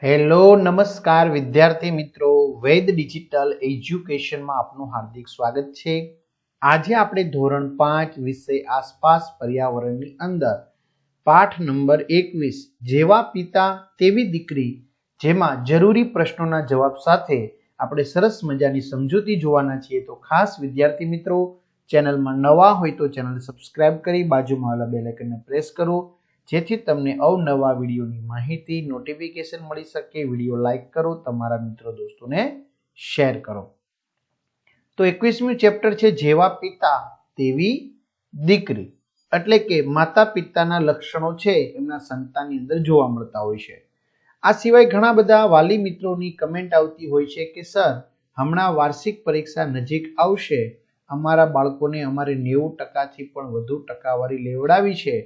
Hello નમસ્કાર વિદ્યાર્થી મિત્રો, વેદ ડિજિટલ એજ્યુકેશનમાં આપનું હાર્દિક સ્વાગત છે। આજે આપણે ધોરણ 5 વિષય આસપાસ પર્યાવરણની અંદર પાઠ નંબર 21 જેવા પિતા તેવી દીકરી, જેમાં જરૂરી પ્રશ્નોના જવાબ સાથે આપણે સરસ મજાની સમજૂતી જોવાના છીએ। તો ખાસ વિદ્યાર્થી મિત્રો, ચેનલમાં નવા હોય તો ચેનલ સબસ્ક્રાઇબ કરી બાજુમાં આવેલા બેલ આઇકનને પ્રેસ કરો, જેથી તમને અવનવા વિડીયોની માહિતી નોટિફિકેશન મળી શકે। વિડીયો લાઈક કરો, તમારા મિત્રો દોસ્તોને શેર કરો। તો 21મી ચેપ્ટર છે જેવા પિતા તેવી દીકરી, એટલે કે માતા પિતાના લક્ષણો છે એમના સંતાનની અંદર જોવા મળતા હોય છે। આ સિવાય ઘણા બધા વાલી મિત્રોની કમેન્ટ આવતી હોય છે કે સર, હમણાં વાર્ષિક પરીક્ષા નજીક આવશે, અમારા બાળકોને અમારે 90%થી પણ વધુ ટકાવારી લેવડાવી છે,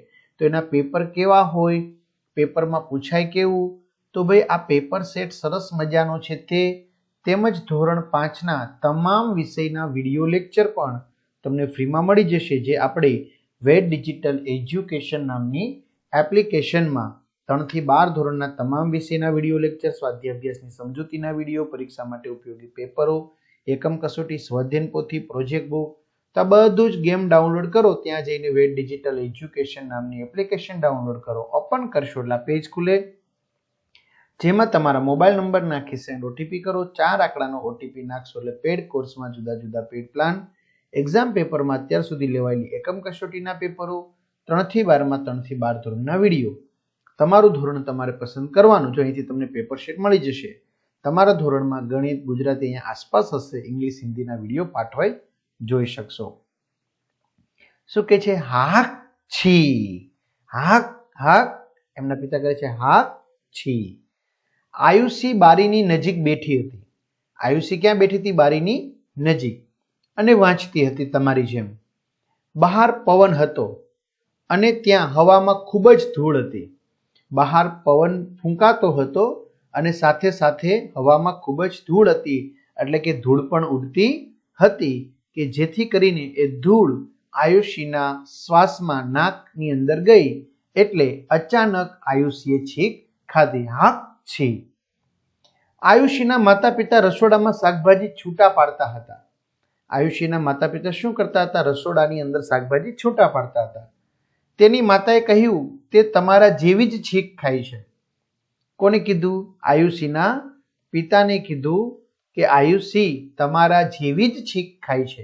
તો એના પેપર કેવા હોય, પેપરમાં પૂછાય કેવું? તો ભાઈ આ પેપર સેટ સરસ મજાનો છે તે, તેમજ ધોરણ 5ના તમામ વિષયના વિડીયો લેક્ચર પણ તમને ફ્રીમાં મળી જશે, જે આપણે વેદ ડિજિટલ એજ્યુકેશન નામની એપ્લિકેશનમાં 3 થી 12 ધોરણના તમામ વિષયના વિડીયો લેક્ચર, સ્વાધ્યાય અભ્યાસની સમજૂતીના વિડીયો, પરીક્ષા માટે ઉપયોગી પેપરો, એકમ કસોટી, સ્વાધ્યાય પોથી, પ્રોજેક્ટ બુક, તો આ બધું જ ગેમ ડાઉનલોડ કરો। ત્યાં જઈને વેદ ડિજિટલ એજ્યુકેશન નામની એપ્લિકેશન ડાઉનલોડ કરો, ઓપન કરશો એટલે પેજ ખુલે, જેમાં તમારા મોબાઈલ નંબર નાખી સેન્ડ ઓટીપી કરો। 4 આંકડાનો ઓટીપી નાખશો એટલે પેડ કોર્સમાં જુદા જુદા પેડ પ્લાન, એક્ઝામ પેપરમાં અત્યાર સુધી લેવાયેલી એકમ કસોટીના પેપરો, 3 થી 12માં 3 થી 12 ધોરણના વિડીયો, તમારું ધોરણ તમારે પસંદ કરવાનું, જો અહીંથી તમને પેપર શીટ મળી જશે। તમારા ધોરણમાં ગણિત, ગુજરાતી અહીંયા આસપાસ હશે, ઇંગ્લિશ, હિન્દીના વિડીયો પાઠવાય જોઈ શકશો। શું કે છે? હાક છી, હાક હાક, એમના પિતા કહે છે હાક છી। આયુષી બારીની નજીક બેઠી હતી। આયુષી ક્યાં બેઠી હતી? બારીની નજીક, અને વાંચતી હતી તમારી જેમ। બહાર પવન હતો અને ત્યાં હવામાં ખૂબ જ ધૂળ હતી। બહાર પવન ફૂંકાતો હતો અને સાથે સાથે હવામાં ખૂબ જ ધૂળ હતી, એટલે કે ધૂળ પણ ઉડતી હતી, કે જેથી કરીને એ ધૂળ આયુષીના શ્વાસમાં નાકની અંદર ગઈ, એટલે અચાનક આયુષીએ છીંક ખાધી, હાક છી। આયુષીના માતા પિતા રસોડામાં શાકભાજી છૂટા પાડતા હતા। આયુષીના માતા પિતા શું કરતા હતા? રસોડાની અંદર શાકભાજી છૂટા પાડતા હતા। તેની માતાએ કહ્યું, તે તમારા જેવી જ છીંક ખાય છે। કોને કીધું? આયુષીના પિતાને કીધું કે આયુષી તમારા જેવી જ છીંક ખાય છે।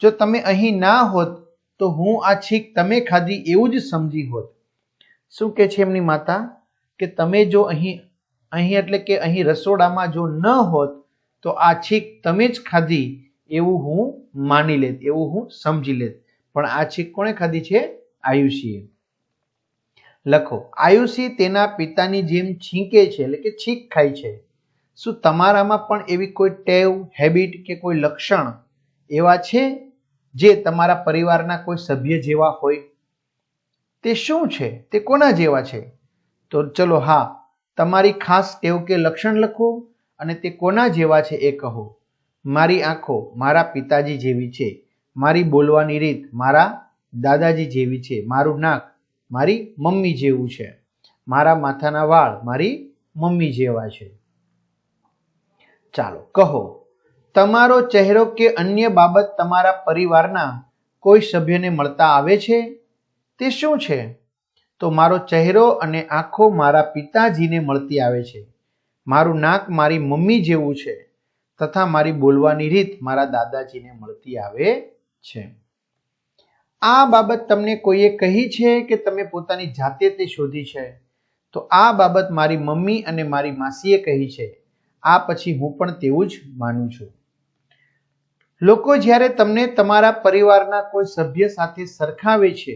જો તમે અહીં ના હોત તો હું આ છીંક તમે ખાધી એવું જ સમજી હોત। શું કે છે એમની માતા? કે તમે જો અહીં એટલે કે અહીં રસોડામાં જો ન હોત તો આ છીંક તમે જ ખાધી એવું હું માની લેત, એવું હું સમજી લેત, પણ આ છીંક કોણે ખાધી છે? આયુષીએ। લખો, આયુષી તેના પિતાની જેમ છીંકે છે, એટલે કે છીંક ખાય છે। શું તમારામાં પણ એવી કોઈ ટેવ, હેબિટ કે કોઈ લક્ષણ એવા છે જે તમારા પરિવારના કોઈ સભ્ય જેવા હોય? તે શું છે? તે કોના જેવા છે? તો ચલો હા, તમારી ખાસ ટેવ કે લક્ષણ લખો અને તે કોના જેવા છે એ કહો। મારી આંખો મારા પિતાજી જેવી છે। મારી બોલવાની રીત મારા દાદાજી જેવી છે। મારું નાક મારી મમ્મી જેવું છે। મારા માથાના વાળ મારી મમ્મી જેવા છે। ચાલો કહો, તમારો ચહેરો કે અન્ય બાબત તમારા પરિવારના કોઈ સભ્યને મળતા આવે છે? તે શું છે? તો મારો ચહેરો અને આંખો મારા પિતાજીને મળતી આવે છે। મારું નાક મારી મમ્મી જેવું છે, તથા મારી બોલવાની રીત મારા દાદાજીને મળતી આવે છે। આ બાબત તમને કોઈએ કહી છે કે તમે પોતાની જાતે તે શોધી છે? તો આ બાબત મારી મમ્મી અને મારી માસીએ કહી છે। આ પછી હું પણ તેવું જ માનું છું। લોકો જ્યારે તમને તમારા પરિવારના કોઈ સભ્ય સાથે સરખાવે છે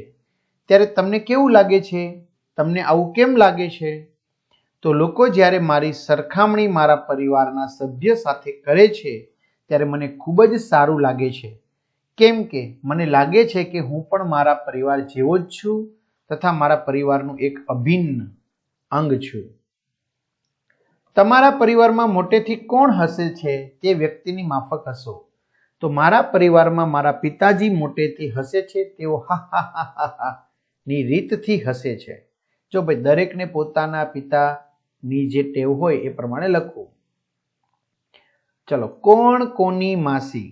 ત્યારે તમને કેવું લાગે છે? તમને આવું કેમ લાગે છે? તો લોકો જ્યારે મારી સરખામણી મારા પરિવારના સભ્ય સાથે કરે છે ત્યારે મને ખૂબ જ સારું લાગે છે, કેમ કે મને લાગે છે કે હું પણ મારા પરિવાર જેવો જ છું તથા મારા પરિવારનું એક અભિન્ન અંગ છું। તમારા પરિવારમાં મોટેથી કોણ હસે છે તે વ્યક્તિની માફક હસો। તો મારા પરિવારમાં મારા પિતાજી મોટેથી હસે છે, તેઓ હા હા હા હા ની રીતથી હસે છે। જો ભાઈ દરેકને પોતાના પિતા ની જે ટેવ હોય એ પ્રમાણે લખવું. ચલો, કોણ કોની માસી?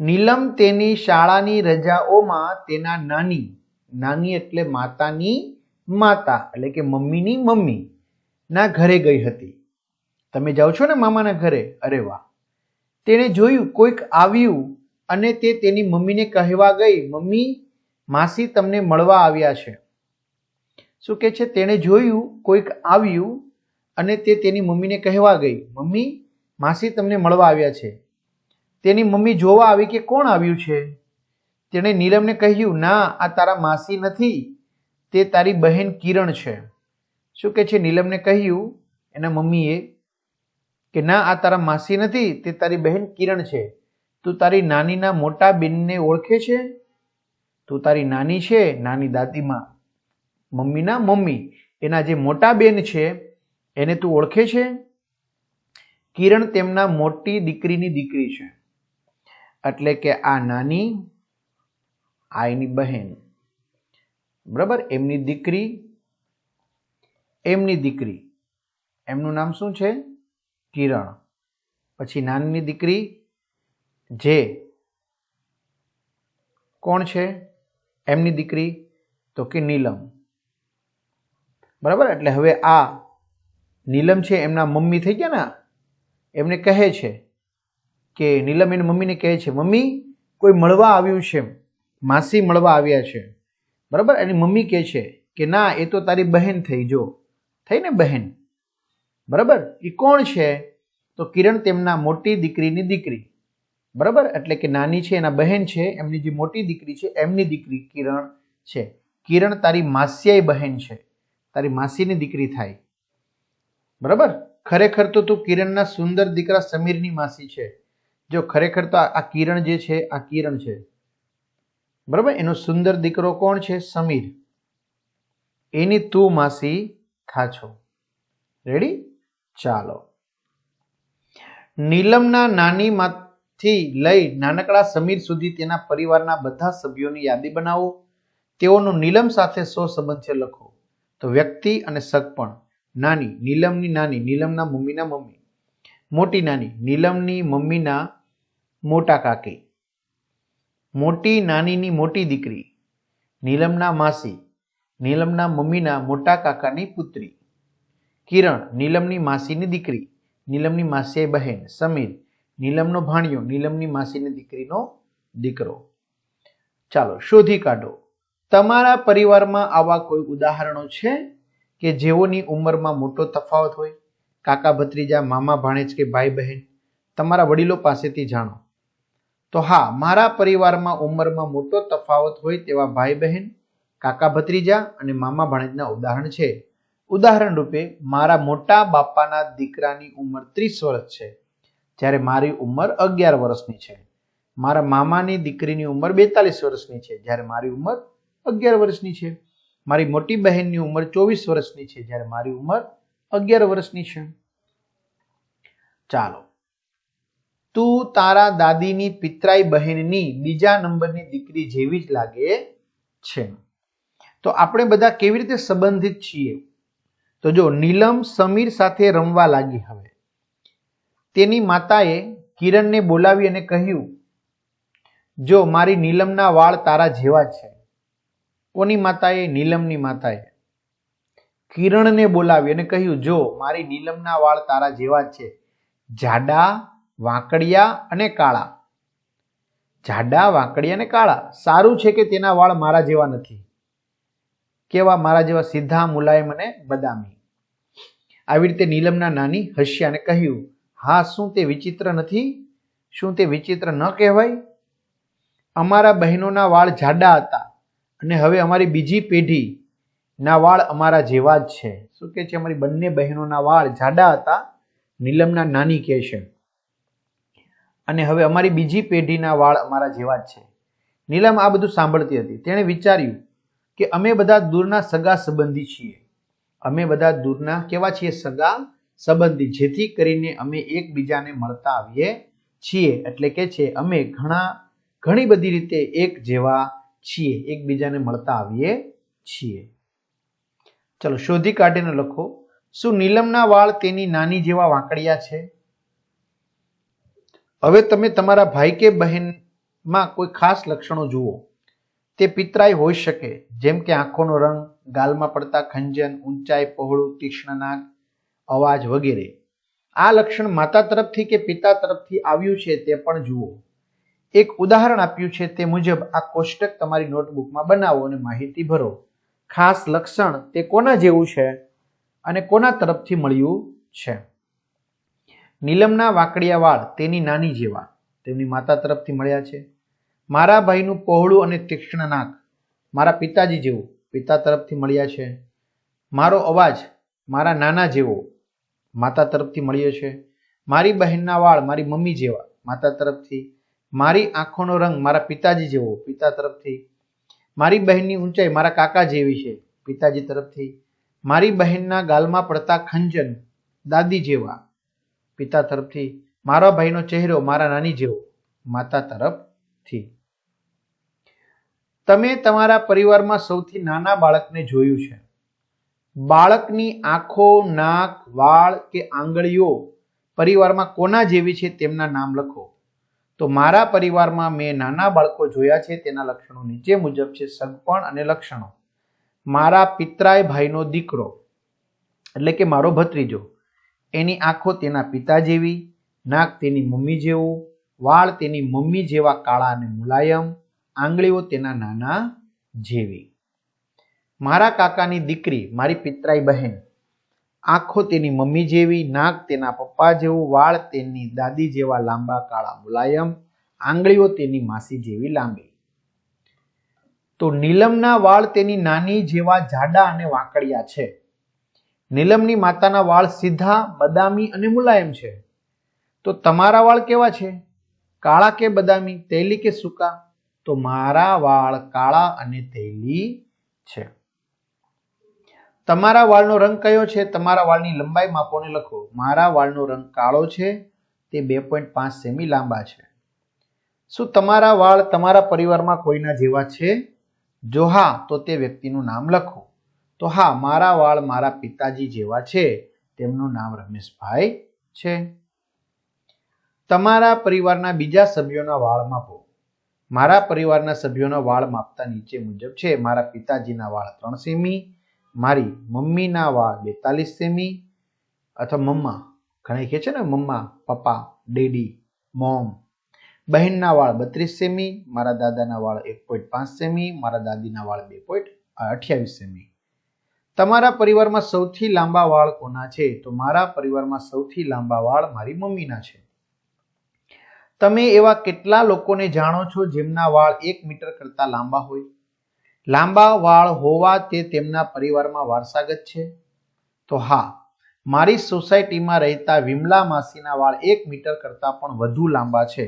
નીલમ તેની શાળાની રજાઓમાં તેના નાની, નાની એટલે માતાની માતા એટલે કે મમ્મીની મમ્મી ના ઘરે ગઈ હતી. તમે જાઓ છો ને મામાના ઘરે? અરે વાહ. તેણે જોયું કોઈક આવ્યું અને તે તેની મમ્મીને કહેવા ગઈ, મમ્મી, માસી તમને મળવા આવ્યા છે. શું કે છે? તેણે જોયું કોઈક આવ્યું અને તે તેની મમ્મીને કહેવા ગઈ, મમ્મી, માસી તમને મળવા આવ્યા છે. તેની મમ્મી જોવા આવી કે કોણ આવ્યું છે. તેણે નીલમને કહ્યું, ના, આ તારા માસી નથી, તે તારી બહેન કિરણ છે. શું કે છે? નીલમને કહ્યું એના મમ્મીએ કે ના, આ તારા માસી નથી, તે તારી બહેન કિરણ છે. તું તારી નાનીના મોટા બેનને ઓળખે છે? તું તારી નાની છે, નાની દાદીમાં, મમ્મીના મમ્મી, એના જે મોટા બેન છે એને તું ઓળખે છે? કિરણ તેમના મોટી દીકરીની દીકરી છે. એટલે કે આ નાની, આ એની બહેન, બરાબર? એમની દીકરી, એમનું નામ શું છે? કિરણ. પછી નાનીની દીકરી જે કોણ છે? એમની દીકરી તો કે નીલમ, બરાબર? એટલે હવે આ નીલમ છે એમના મમ્મી થઈ ગયા ને, એમને કહે છે કે નીલમ એની મમ્મીને કહે છે, મમ્મી, કોઈ મળવા આવ્યું છે, માસી મળવા આવ્યા છે, બરાબર? એની મમ્મી કહે છે કે ના, એ તો તારી બહેન થઈ, જો થઈ ને બહેન, બરાબર? એ કોણ છે? તો કિરણ તેમના મોટી દીકરીની દીકરી, બરાબર? એટલે કે નાની છે એના બહેન છે, એમની જે મોટી દીકરી છે એમની દીકરી કિરણ છે. કિરણ તારી માસીયાઈ બહેન છે, તારી માસીની દીકરી થાય, બરાબર? ખરેખર તો તું કિરણના સુંદર દીકરા સમીરની માસી છે. જો ખરેખર તો આ કિરણ જે છે, આ કિરણ છે, બરાબર? એનો સુંદર દીકરો કોણ છે? સમીર. એની તું માસી થાછો. રેડી? ચાલો. નીલમના નાનીમાંથી લઈ નાનકડા સમીર સુધી તેના પરિવારના બધા સભ્યોની યાદી બનાવો. તેઓનો નીલમ સાથે શો સંબંધ છે લખો. તો વ્યક્તિ અને સગપણ. નાની, નીલમની નાની, નીલમના મમ્મીના મમ્મી. મોટી નાની, નીલમની મમ્મીના મોટા કાકી. મોટી નાનીની મોટી દીકરી, નીલમના માસી, નીલમના મમ્મીના મોટા કાકાની પુત્રી. કિરણ, નીલમની માસીની દીકરી, નીલમની માસીએ બહેન. સમીર, નીલમનો ભાણિયો, નીલમની માસીની દીકરીનો દીકરો. ચાલો, શોધી કાઢો. તમારા પરિવારમાં આવા કોઈ ઉદાહરણો છે કે જેઓની ઉંમરમાં મોટો તફાવત હોય? કાકા ભત્રીજા, મામા ભાણેજ કે ભાઈ બહેન? તમારા વડીલો પાસેથી જાણો. તો હા, મારા પરિવારમાં ઉંમરમાં મોટો તફાવત હોય તેવા ભાઈ બહેન, કાકા ભત્રીજા અને મામા ભાણેજના ઉદાહરણ છે. ઉદાહરણ રૂપે, મારા મોટા બાપાના દીકરાની ઉંમર 30 વર્ષ છે, જ્યારે મારી ઉંમર 11 વર્ષની છે. મારા મામાની દીકરીની ઉંમર 42 વર્ષની છે, જ્યારે મારી ઉંમર 11 વર્ષની છે. મારી મોટી બહેનની ઉંમર 24 વર્ષની છે, જ્યારે મારી ઉંમર 11 વર્ષની છે. ચાલો, તું તારા દાદીની પિતરાઈ બહેનની બીજા નંબરની દીકરી જેવી જ લાગે છે. તો આપણે બધા કેવી રીતે સંબંધિત છીએ? તો જો, નીલમ સમીર સાથે રમવા લાગી. હવે તેની માતાએ કિરણને બોલાવી અને કહ્યું, જો મારી નીલમના વાળ તારા જેવા છે. કોની માતાએ? નીલમની માતાએ કિરણને બોલાવી અને કહ્યું, જો મારી નીલમના વાળ તારા જેવા છે, જાડા, વાંકડિયા અને કાળા. જાડા, વાંકડિયા અને કાળા. સારું છે કે તેના વાળ મારા જેવા નથી. કેવા? મારા જેવા સીધા, મુલાયમ અને બદામી. આવી રીતે નીલમના નાની હસ્યા અને કહ્યું, હા, શું તે વિચિત્ર નથી? શું તે વિચિત્ર ન કહેવાય? અમારા બહેનોના વાળ જાડા હતા અને હવે અમારી બીજી પેઢીના વાળ અમારા જેવા જ છે. શું કે છે? અમારી બંને બહેનોના વાળ જાડા હતા, નીલમના નાની કહે છે, અને હવે અમારી બીજી પેઢીના વાળ અમારા જેવા જ છે. નીલમ આ બધું સાંભળતી હતી. તેણે વિચાર્યું કે અમે બધા દૂરના સગા સંબંધી છીએ. અમે બધા દૂરના કેવા છીએ? સગા સંબંધી. જેથી કરીને અમે એકબીજાને મળતા આવીએ છીએ. એટલે કે છે અમે ઘણી બધી રીતે એક જેવા છીએ, એકબીજાને મળતા આવીએ છીએ. ચલો, શોધી કાઢીને લખો. શું નીલમના વાળ તેની નાની જેવા વાંકડિયા છે? હવે તમે તમારા ભાઈ કે બહેનમાં કોઈ ખાસ લક્ષણો જુઓ. તે પિતરાઈ હોઈ શકે, જેમ કે આંખોનો રંગ, ગાલમાં પડતા ખંજન, ઊંચાઈ, પહોળું, તીક્ષ્ણ નાક, અવાજ વગેરે. આ લક્ષણ માતા તરફથી કે પિતા તરફથી આવ્યું છે તે પણ જુઓ. એક ઉદાહરણ આપ્યું છે તે મુજબ આ કોષ્ટક તમારી નોટબુકમાં બનાવો અને માહિતી ભરો. ખાસ લક્ષણ તે કોના જેવું છે અને કોના તરફથી મળ્યું છે? નીલમના વાંકડિયા વાળ તેની નાની જેવા, તેમની માતા તરફથી મળ્યા છે. મારા ભાઈનું પહોળું અને તીક્ષ્ણ નાક, મારા પિતાજી જેવું, પિતા તરફથી મળ્યા છે. મારો અવાજ મારા નાના જેવો, માતા તરફથી મળ્યો છે. મારી બહેનના વાળ મારી મમ્મી જેવા, માતા તરફથી. મારી આંખોનો રંગ મારા પિતાજી જેવો, પિતા તરફથી. મારી બહેનની ઊંચાઈ મારા કાકા જેવી છે, પિતાજી તરફથી. મારી બહેનના ગાલમાં પડતા ખંજન દાદી જેવા, પિતા તરફથી. મારા ભાઈનો ચહેરો મારા નાની જેવો, માતા તરફથી. તમે તમારા પરિવારમાં સૌથી નાના બાળકને જોયું છે. બાળકની આંખો, નાક, વાળ કે આંગળીઓ પરિવારમાં કોના જેવી છે તેમના નામ લખો. તો મારા પરિવારમાં મેં નાના બાળકો જોયા છે તેના લક્ષણો નીચે મુજબ છે. સગપણ અને લક્ષણો. મારા પિતરાઈ ભાઈનો દીકરો એટલે કે મારો ભત્રીજો, એની આંખો તેના પિતા જેવી, નાક તેની મમ્મી જેવું, વાળ તેની મમ્મી જેવા કાળા અને મુલાયમ, આંગળીઓ તેના નાના જેવી. મારા કાકાની દીકરી મારી પિતરાઈ બહેન, આંખો તેની મમ્મી જેવી, નાક તેના પપ્પા જેવું, વાળ તેની દાદી જેવા લાંબા કાળા મુલાયમ, આંગળીઓ તેની માસી જેવી લાંબી. તો નીલમના વાળ તેની નાની જેવા જાડા અને વાંકડિયા છે. નીલમની માતાના વાળ સીધા, બદામી અને મુલાયમ છે. તો તમારા વાળ કેવા છે? કાળા કે બદામી, તૈલી કે સૂકા? તો મારા વાળ કાળા અને તૈલી છે. તમારા વાળનો રંગ કયો છે? તમારા વાળની લંબાઈ માપોને લખો. મારા વાળનો રંગ કાળો છે, તે 2.5 સેમી લાંબા છે. શું તમારા વાળ તમારા પરિવારમાં કોઈના જેવા છે? જો હા, તો તે વ્યક્તિનું નામ લખો. તો હા, મારા વાળ મારા પિતાજી જેવા છે, તેમનું નામ રમેશભાઈ છે. તમારા પરિવારના બીજા સભ્યોના વાળ માપો. મારા પરિવારના સભ્યોના વાળ માપતા નીચે મુજબ છે. મારા પિતાજીના વાળ 3 સેમી, મારી મમ્મીના વાળ 42 સેમી અથવા મમ્મા, ઘણા કહે છે ને મમ્મા, પપ્પા, ડેડી, મોમ. બહેનના વાળ 32 સેમી, મારા દાદાના વાળ 1.5 સેમી, મારા દાદીના વાળ 2.28 સેમી. તમારા પરિવારમાં સૌથી લાંબા વાળ કોના છે? તો મારા પરિવારમાં સૌથી લાંબા વાળ મારી મમ્મીના છે. તમે એવા કેટલા લોકોને જાણો છો જેમના વાળ 1 મીટર કરતા લાંબા હોય? લાંબા વાળ હોવા તે તેમના પરિવારમાં વારસાગત છે? તો હા, મારી સોસાયટીમાં રહેતા વિમલા માસીના વાળ 1 મીટર કરતા પણ વધુ લાંબા છે.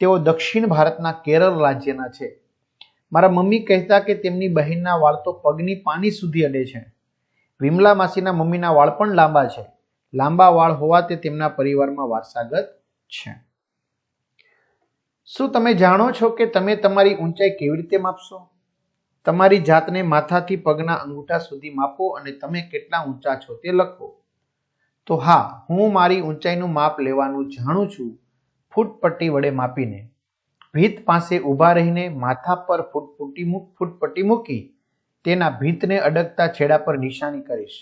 તેઓ દક્ષિણ ભારતના કેરળ રાજ્યના છે. મારા મમ્મી કહેતા કે તેમની બહેનના વાળ તો પગની પાની સુધી અડે છે. વિમલા માસીના મમ્મીના વાળ પણ લાંબા છે. લાંબા વાળ હોવા તે તેમના પરિવારમાં વારસાગત છે. શું તમે જાણો છો કે તમે તમારી ઊંચાઈ કેવી રીતે માપશો? તમારી જાતને માથાથી પગના અંગૂઠા સુધી માપો અને તમે કેટલા ઊંચા છો તે લખો. તો હા, હું મારી ઊંચાઈનું માપ લેવાનું જાણું છું. ફૂટપટ્ટી વડે માપીને, ભીત પાસે ઊભા રહીને માથા પર ફૂટપટ્ટી મૂકી તેના ભીતને અડકતા છેડા પર નિશાની કરીશ.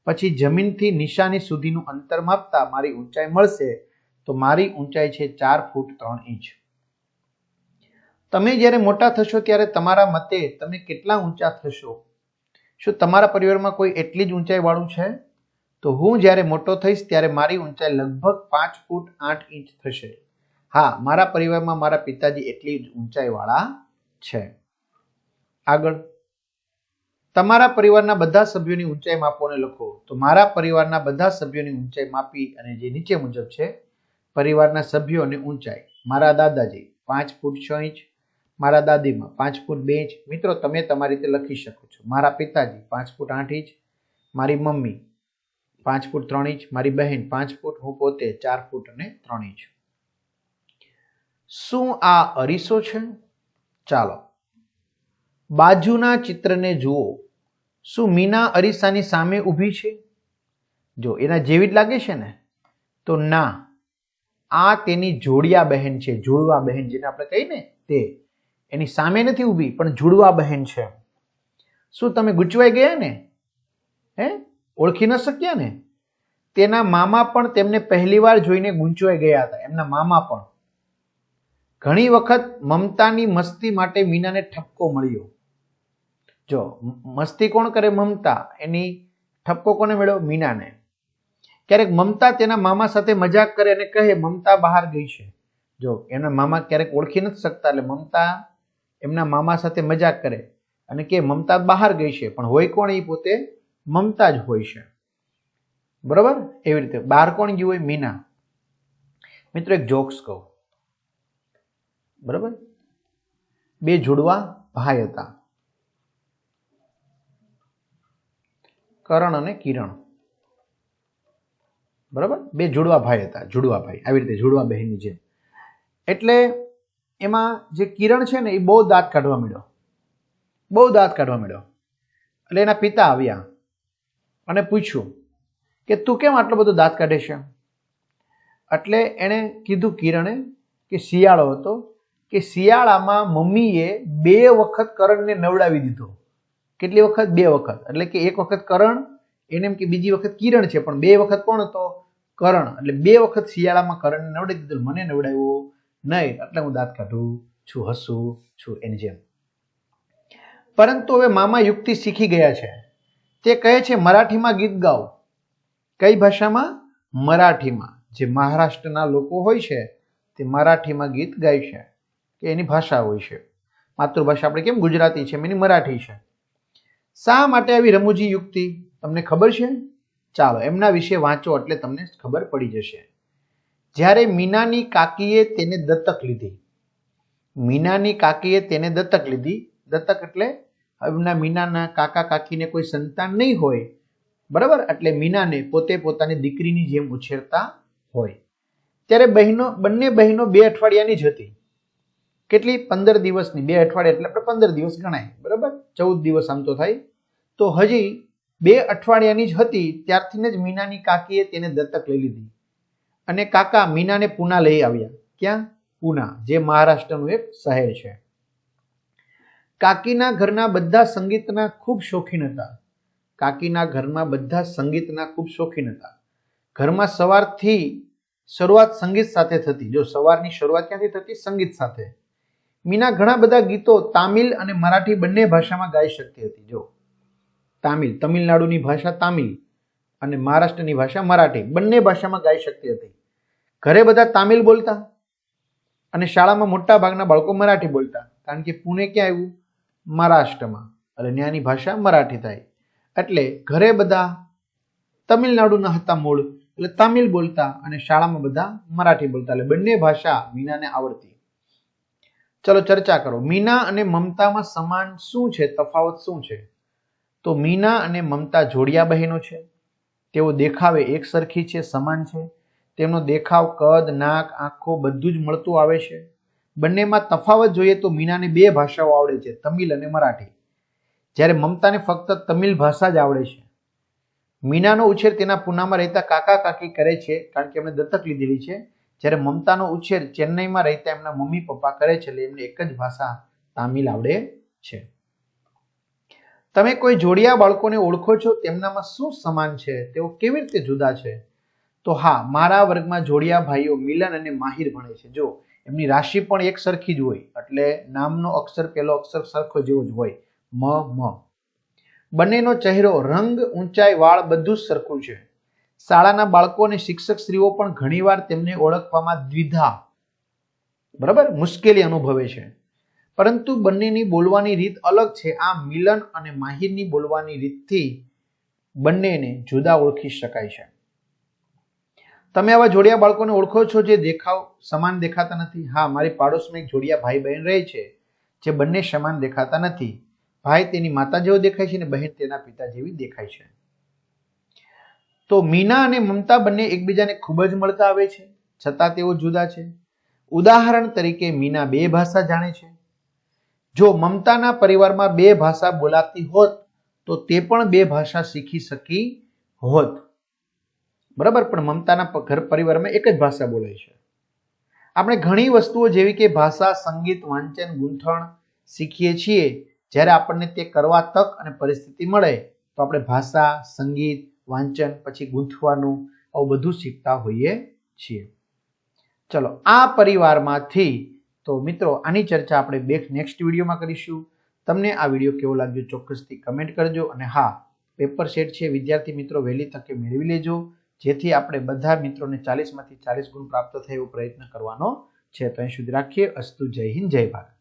પછી જમીનથી નિશાની સુધીનું અંતર માપતા મારી ઊંચાઈ મળશે. તો મારી ઊંચાઈ છે 4 ફૂટ 3 ઇંચ. તમે જ્યારે મોટા થશો ત્યારે તમારા મતે તમે કેટલા ઊંચા થશો? શું તમારા પરિવારમાં કોઈ એટલી જ ઊંચાઈ વાળું છે? તો હું જ્યારે મોટો થઈશ ત્યારે મારી ઊંચાઈ લગભગ 5 ફૂટ 8 ઇંચ થશે. હા, મારા પરિવારમાં મારા પિતાજી એટલી જ ઊંચાઈ વાળા છે. આગળ, તમારા પરિવારના બધા સભ્યોની ઊંચાઈ માપોને લખો. તો મારા પરિવારના બધા સભ્યોની ઊંચાઈ માપી અને જે નીચે મુજબ છે. પરિવારના સભ્યોની ઊંચાઈ. મારા દાદાજી 5 ફૂટ 6 ઇંચ, મારા દાદીમાં 5 ફૂટ 2 ઇંચ. મિત્રો, તમે તમારી રીતે લખી શકો છો. મારા પિતાજી 5 ફૂટ 8 ઇંચ, મારી મમ્મી 5 ફૂટ 3 ઇંચ, મારી બહેન 5 ફૂટ, હું પોતે 4 ફૂટ અને 3 ઇંચ. શું આ અરીસો છે? ચાલો બાજુના ચિત્રને જુઓ. શું મીના અરીસાની સામે ઊભી છે? જો એના જેવી જ લાગે છે ને? તો ના, આ તેની જોડિયા બહેન છે, જોડવા બહેન જેને આપણે કહીએ ને તે. એની સામે નથી ઊભી પણ જોડવા બહેન છે. શું તમે ગૂંચવાઈ ગયા ને? ઓળખી ન શક્યા ને? તેના મામા પણ તેમને પહેલીવાર જોઈને ગૂંચવાઈ ગયા હતા. એમના મામા પણ. ઘણી વખત મમતાની મસ્તી માટે મીનાને ઠપકો મળ્યો. જો મસ્તી કોણ કરે? મમતા. એની ઠપકો કોને મળ્યો? મીનાને. ક્યારેક મમતા તેના મામા સાથે મજાક કરે અને કહે મમતા બહાર ગઈ છે. જો એના મામા ક્યારેક ઓળખી નથી શકતા એટલે મમતા એમના મામા સાથે મજાક કરે અને કે મમતા બહાર ગઈ છે, પણ હોય કોણ? એ પોતે મમતા જ હોય છે. બરોબર? એવી રીતે બહાર કોણ ગયું હોય? મીના. મિત્રો એક જોક્સ કહું. બરોબર? બે જોડવા ભાઈ હતા, કરણ અને કિરણ. બરાબર? બે જોડવા ભાઈ હતા, જોડવા ભાઈ, આવી રીતે જોડવા બહેનની જેમ. એટલે એમાં જે કિરણ છે ને એ બહુ દાંત કાઢવા માંડ્યો, બહુ દાંત કાઢવા માંડ્યો. એટલે એના પિતા આવ્યા અને પૂછ્યું કે તું કેમ આટલો બધો દાંત કાઢે છે? એટલે એણે કીધું કિરણે કે શિયાળો હતો, કે શિયાળામાં મમ્મીએ 2 વખત કરણને નવડાવી દીધો. કેટલી વખત? 2 વખત. એટલે કે એક વખત કરણ, એને એમ કે બીજી વખત કિરણ છે, પણ 2 વખત કોણ હતો? કરણ. એટલે 2 વખત શિયાળામાં કરણને નવડાવી દીધો, મને નવડાવ્યો નહીં, એટલે હું દાંત કાઢું છું, હસું છું, એની જેમ. પરંતુ હવે મામા યુક્તિ શીખી ગયા છે. તે કહે છે મરાઠીમાં ગીત ગાઓ. કઈ ભાષામાં? મરાઠીમાં. જે મહારાષ્ટ્રના લોકો હોય છે તે મરાઠીમાં ગીત ગાય છે, કે એની ભાષા હોય છે. માતૃભાષા આપણે કેમ ગુજરાતી છે, એની મરાઠી છે. શા માટે આવી રમૂજી યુક્તિ? તમને ખબર છે? ચાલો એમના વિશે વાંચો એટલે તમને ખબર પડી જશે. જ્યારે મીનાની કાકીએ તેને દત્તક લીધી, મીનાની કાકીએ તેને દત્તક લીધી. દત્તક એટલે એમના મીનાના કાકા કાકીને કોઈ સંતાન નહીં હોય, બરાબર? એટલે મીનાને પોતે પોતાની દીકરીની જેમ ઉછેરતા હોય. ત્યારે બંને બહેનો 2 અઠવાડિયાની જ હતી. કેટલી? 15 દિવસની. 2 અઠવાડિયા એટલે આપણે 15 દિવસ ગણાય, બરાબર? 14 દિવસ આમ તો થાય. તો હજી 2 અઠવાડિયાની જ હતી ત્યારથી જ મીનાની કાકીએ તેને દત્તક લઈ લીધી. અને કાકા મીનાને પૂના લઈ આવ્યા. ક્યાં? પૂના, જે મહારાષ્ટ્રનું એક શહેર છે. કાકીના ઘરના બધા સંગીતના ખૂબ શોખીન હતા. કાકીના ઘરમાં બધા સંગીતના ખૂબ શોખીન હતા. ઘરમાં સવારથી શરૂઆત સંગીત સાથે થતી. જો સવારની શરૂઆત ક્યાંથી થતી? સંગીત સાથે. મીના ઘણા બધા ગીતો તામિલ અને મરાઠી બંને ભાષામાં ગાઈ શકતી હતી. જો તામિલ, તમિલનાડુની ભાષા તામિલ અને મહારાષ્ટ્રની ભાષા મરાઠી, બંને ભાષામાં ગાઈ શકતી હતી. ઘરે બધા તામિલ બોલતા અને શાળામાં મોટા ભાગના બાળકો મરાઠી બોલતા, કારણ કે પુણે ક્યાં આવ્યું? મહારાષ્ટ્રમાં, એટલે ત્યાંની ભાષા મરાઠી થાય. એટલે ઘરે બધા તમિલનાડુના હતા મૂળ, એટલે તામિલ બોલતા અને શાળામાં બધા મરાઠી બોલતા, એટલે બંને ભાષા મીનાને આવડતી. ચલો ચર્ચા કરો. મીના અને મમતામાં સમાન શું છે, તફાવત શું છે? તો મીના અને મમતા જોડિયા બહેનો છે. તેઓ દેખાવે એક સરખી છે, સમાન છે. તેમનો દેખાવ, કદ, નાક, આંખો બધું જ મળતું આવે છે. બંનેમાં તફાવત જોઈએ તો મીનાને 2 ભાષાઓ આવડે છે, તમિલ અને મરાઠી, જ્યારે મમતાને ફક્ત તમિલ ભાષા જ આવડે છે. મીનાનો ઉછેર તેના પૂનામાં રહેતા કાકા કાકી કરે છે, કારણ કે એમણે દત્તક લીધેલી છે. જ્યારે મમતાનો ઉછેર ચેન્નઈમાં રહેતા એમના મમ્મી પપ્પા કરે છે, એટલે એમને એક જ ભાષા તામિલ આવડે છે. તમે કોઈ જોડિયા બાળકોને ઓળખો છો? તેમનામાં શું સમાન છે? તેઓ કેવી રીતે જુદા છે? તો હા, મારા વર્ગમાં જોડિયા ભાઈઓ મિલન અને માહિર ભણે છે. જો એમની રાશિ પણ એક સરખી જ હોય, એટલે નામનો અક્ષર પહેલો અક્ષર સરખો જેવો જ હોય, મ. બંનેનો ચહેરો, રંગ, ઊંચાઈ, વાળ બધું જ સરખું છે. શાળાના બાળકો અને શિક્ષક સ્ત્રીઓ પણ ઘણીવાર તેમને ઓળખવામાં દ્વિધા, બરાબર, મુશ્કેલી અનુભવે છે. પરંતુ બંનેની બોલવાની રીત અલગ છે. આ મિલન અને માહિરની બોલવાની રીતથી બંનેને જુદા ઓળખી શકાય છે. તમે આવા જોડિયા બાળકોને ઓળખો છો જે દેખાવ સમાન દેખાતા નથી? હા, મારી પાડોશમાં એક જોડિયા ભાઈ બહેન રહે છે જે બંને સમાન દેખાતા નથી. ભાઈ તેની માતા જેવો દેખાય છે અને બહેન તેના પિતા જેવી દેખાય છે. તો મીના અને મમતા બંને એકબીજાને ખૂબ જ મળતા આવે છે, છતાં તેઓ જુદા છે. ઉદાહરણ તરીકે મીના 2 ભાષા જાણે છે. જો મમતાના પરિવારમાં 2 ભાષા બોલાતી હોત તો તે પણ 2 ભાષા શીખી શકી હોત. બરાબર, પણ મમતાના ઘર પરિવારમાં એક જ ભાષા બોલાય છે. આપણે ઘણી વસ્તુઓ જેવી કે ભાષા, સંગીત, વાંચન, ગૂંથણ શીખીએ છીએ. જ્યારે આપણને તે કરવા તક અને પરિસ્થિતિ મળે તો આપણે ભાષા, સંગીત, વાંચન, પછી ગૂંથવાનું આવું બધું શીખતા હોઈએ છીએ. ચલો, આ પરિવારમાંથી તો મિત્રો આની ચર્ચા આપણે નેક્સ્ટ વિડીયોમાં કરીશું. તમને આ વિડીયો કેવો લાગ્યો ચોક્કસથી કમેન્ટ કરજો. અને હા, પેપર સેટ છે વિદ્યાર્થી મિત્રો વહેલી તકે મેળવી લેજો, જેથી આપણે બધા મિત્રોને 40 માંથી 40 ગુણ પ્રાપ્ત થાય એવો પ્રયત્ન કરવાનો છે. તો અહીં સુધી રાખીએ. અસ્તુ. જય હિન્દ, જય ભારત.